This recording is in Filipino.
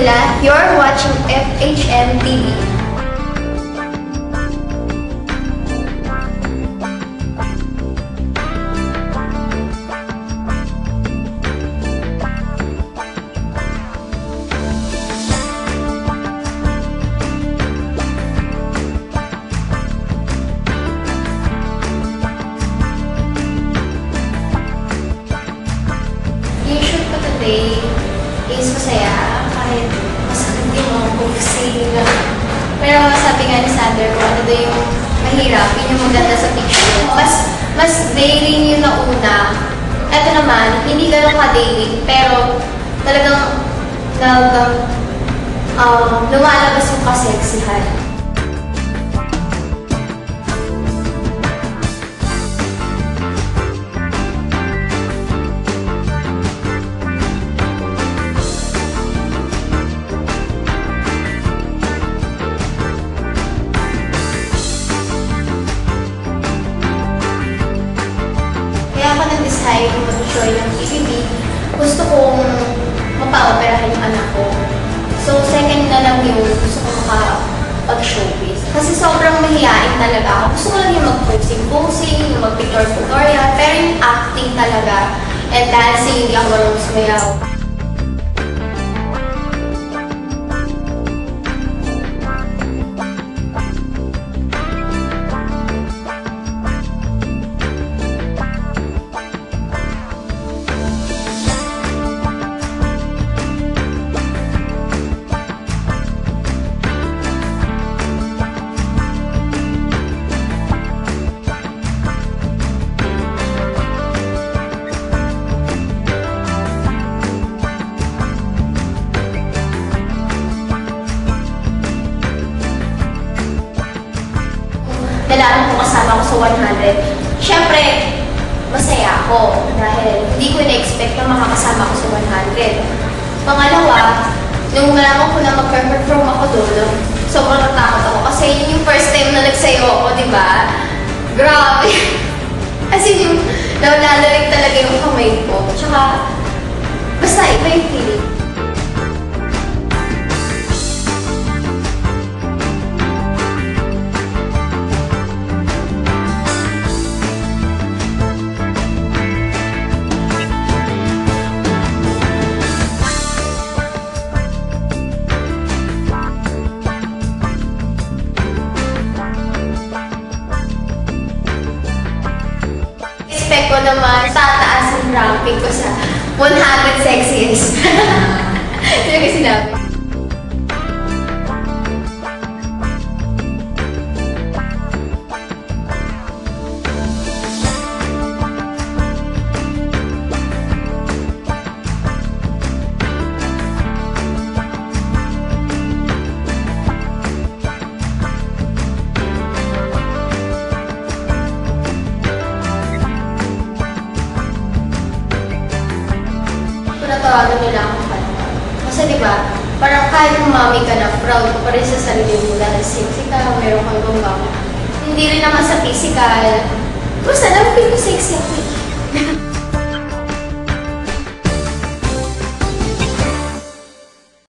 Manila. You're watching FHM TV. Yung shoot ko today is masaya kahit masakit yung focusing na. Pero sabi nga ni Sander ko, ano daw yung mahirap, yun yung maganda sa picture. Mas daring yung nauna. Ito naman, hindi ganun ka-daring, pero talagang lumalabas yung kaseksihan. Kaya ako nag-decide kung mag-join ng PBB. Gusto kong mapa-operahan yung anak ko. So, second na lang yung gusto ko makapag-showbiz. Kasi sobrang mahihain talaga ako. Gusto ko lang yung mag-posing, yung mag-picture-tutorial. Pero yung acting talaga and dancing, hindi ako marunong sumayaw. Kailangan ko kasama ko sa 100. Siyempre, masaya ako dahil hindi ko na-expect na makakasama ko sa 100. Pangalawa, nung nalaman ko na mag-perform ako doon, sobrang natakot ako kasi yun yung first time na nagsayo ako, di ba? Grabe! Kasi yung nalalalig talaga yung kamay ko. Tsaka, basta iba yung feeling. Expect ko naman tataas yung ranking ko sa 100 sexiest. Yun yung sinabi. Natawagan nila ako kanta. Kasi diba, parang kahit umami ka na, proud ko pa rin sa sarili mo dahil sexy ka, meron kang gawang. Hindi rin naman sa physical. Basta, naman ko sexy ako.